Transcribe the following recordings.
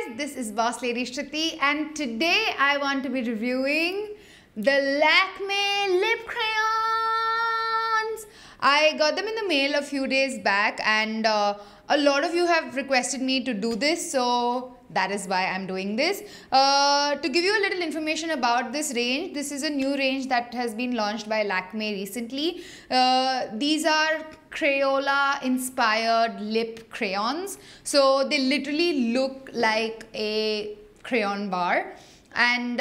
guys, this is Boss Lady Shruti and today I want to be reviewing the Lakme lip crayons. I got them in the mail a few days back and a lot of you have requested me to do this, so that is why I'm doing this. To give you a little information about this range, this is a new range that has been launched by Lakme recently. These are Crayola inspired lip crayons. So they literally look like a crayon bar. And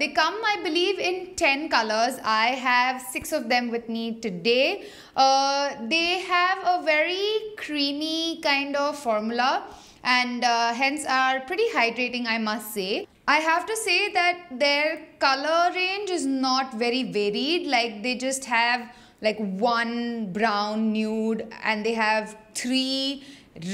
they come, I believe, in 10 colors. I have 6 of them with me today. They have a very creamy kind of formula and hence are pretty hydrating, I must say. I have to say that their color range is not very varied. Like, they just have like one brown nude and they have 3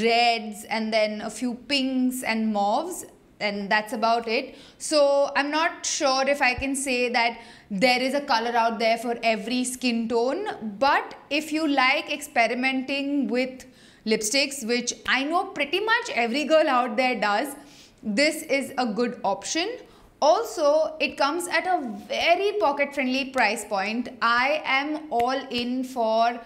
reds and then a few pinks and mauves, and that's about it. So I'm not sure if I can say that there is a color out there for every skin tone, but if you like experimenting with lipsticks, which I know pretty much every girl out there does, this is a good option. Also, it comes at a very pocket-friendly price point. I am all in for,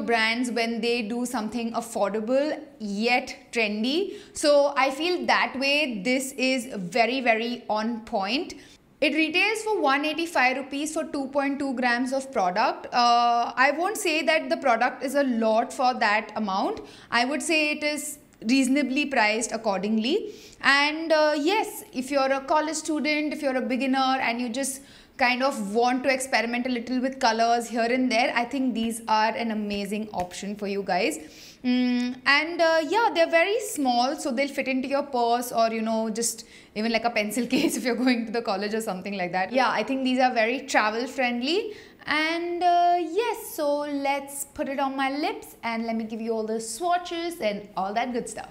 brands when they do something affordable yet trendy. So I feel that way this is very, very on point. It retails for 185 rupees for 2.2 grams of product. I won't say that the product is a lot for that amount. I would say it is reasonably priced accordingly. And yes, if you're a college student, if you're a beginner and you just kind of want to experiment a little with colors here and there, I think these are an amazing option for you guys. Yeah, they're very small, so they'll fit into your purse or just even like a pencil case if you're going to the college or something like that. Yeah, I think these are very travel friendly. And yes, so let's put it on my lips and let me give you all the swatches and all that good stuff.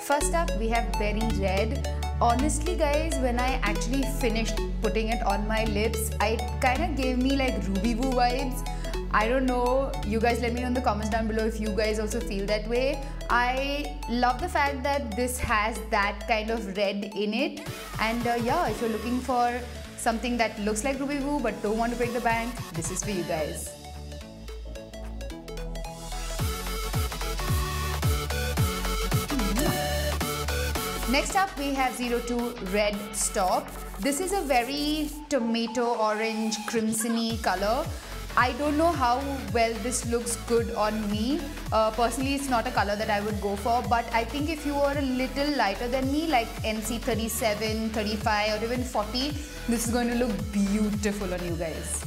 First up, we have Berry Red. Honestly guys, when I actually finished putting it on my lips, it kind of gave me like Ruby Woo vibes. I don't know, you guys let me know in the comments down below if you guys also feel that way. I love the fact that this has that kind of red in it. And yeah, if you're looking for something that looks like Ruby Woo but don't want to break the bank, this is for you guys. Next up, we have 02 Red Stop. This is a very tomato orange crimson-y color. I don't know how well this looks good on me. Personally, it's not a color that I would go for, but I think if you are a little lighter than me, like NC 37, 35 or even 40, this is going to look beautiful on you guys.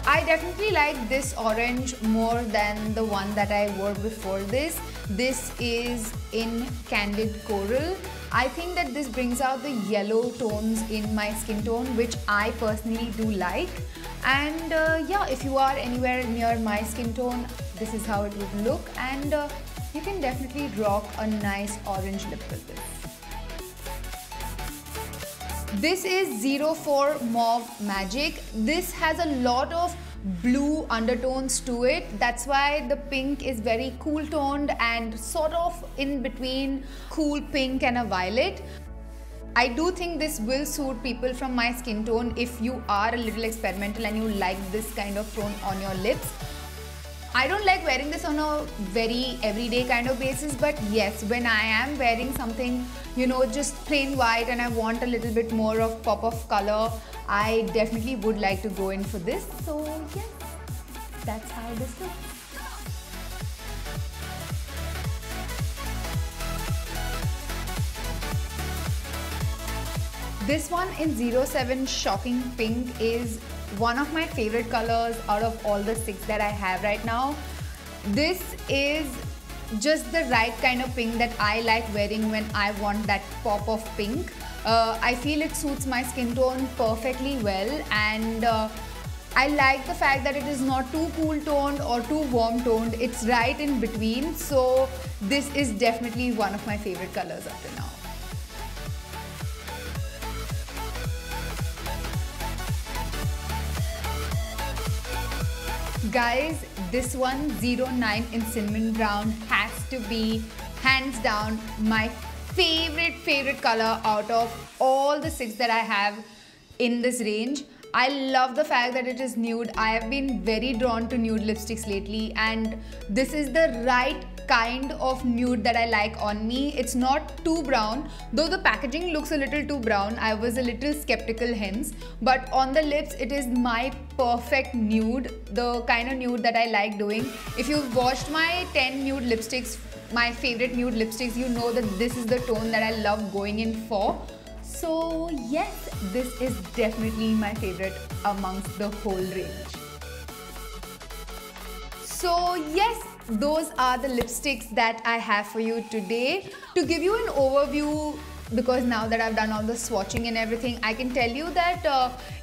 I definitely like this orange more than the one that I wore before this. This is in Candid Coral. I think that this brings out the yellow tones in my skin tone, which I personally do like. And yeah, if you are anywhere near my skin tone, this is how it would look. And you can definitely rock a nice orange lip with this. This is 04 Mauve Magic. This has a lot of blue undertones to it. That's why the pink is very cool toned and sort of in between cool pink and a violet. I do think this will suit people from my skin tone if you are a little experimental and you like this kind of tone on your lips. I don't like wearing this on a very everyday kind of basis, but yes, when I am wearing something, just plain white and I want a little bit more of pop of color, I definitely would like to go in for this. So yes, that's how this looks. This one in 07 Shocking Pink is one of my favorite colors out of all the 6 that I have right now. This is just the right kind of pink that I like wearing when I want that pop of pink. I feel it suits my skin tone perfectly well, and I like the fact that it is not too cool toned or too warm toned. It's right in between, so this is definitely one of my favorite colors up to now. Guys, this one 09 in cinnamon brown has to be hands down my favorite color out of all the 6 that I have in this range. I love the fact that it is nude. I have been very drawn to nude lipsticks lately, and this is the right kind of nude that I like on me. It's not too brown, though the packaging looks a little too brown. I was a little skeptical hence, but on the lips it is my perfect nude, the kind of nude that I like doing. If you've watched my 10 nude lipsticks, my favorite nude lipsticks, you know that this is the tone that I love going in for. So yes, this is definitely my favorite amongst the whole range. So yes, those are the lipsticks that I have for you today. To give you an overview, because now that I've done all the swatching and everything, I can tell you that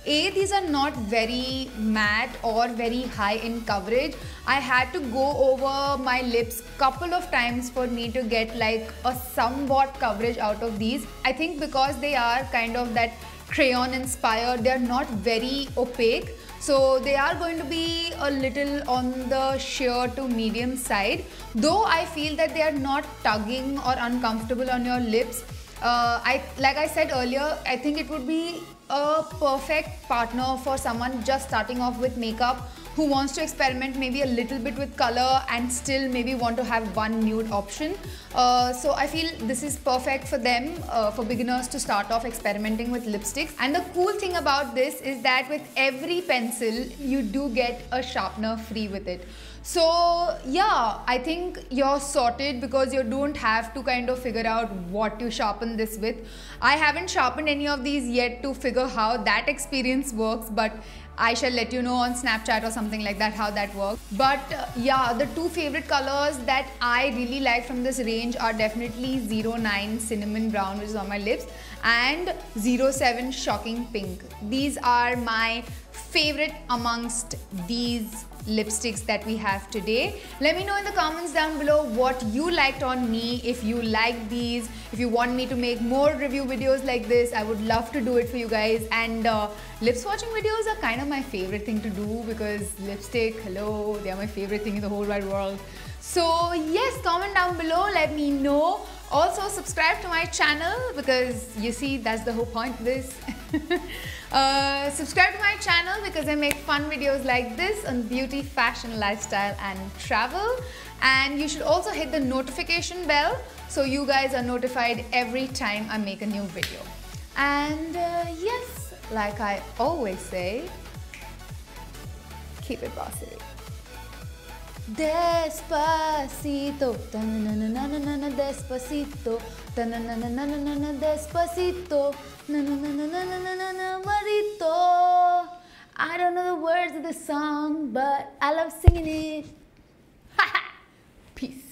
these are not very matte or very high in coverage. I had to go over my lips couple of times for me to get like a somewhat coverage out of these. I think because they are kind of that crayon inspired, they are not very opaque. So they are going to be a little on the sheer to medium side. Though I feel that they are not tugging or uncomfortable on your lips. Like I said earlier, I think it would be a perfect partner for someone just starting off with makeup who wants to experiment maybe a little bit with color and still maybe want to have one nude option. So I feel this is perfect for them, for beginners to start off experimenting with lipsticks. And the cool thing about this is that with every pencil, you do get a sharpener free with it. So yeah, I think you're sorted because you don't have to kind of figure out what to sharpen this with. I haven't sharpened any of these yet to figure how that experience works, but I shall let you know on Snapchat or something like that how that works. But yeah, the 2 favorite colors that I really like from this range are definitely 09 cinnamon brown, which is on my lips, and 07 shocking pink. These are my favorite amongst these lipsticks that we have today. Let me know in the comments down below what you liked on me. If you like these, if you want me to make more review videos like this, I would love to do it for you guys. And lip swatching videos are kind of my favorite thing to do because lipstick, hello, they are my favorite thing in the whole wide world. So yes, comment down below, let me know. Also subscribe to my channel because you see that's the whole point of this. Subscribe to my channel because I make fun videos like this on beauty, fashion, lifestyle and travel. And you should also hit the notification bell so you guys are notified every time I make a new video. And yes, like I always say, keep it bossy. Despacito, ta-na-na-na-na-na-na, despacito, ta-na-na-na-na-na-na, despacito, na-na-na-na-na-na-na-na, marito. I don't know the words of the song, but I love singing it. Peace.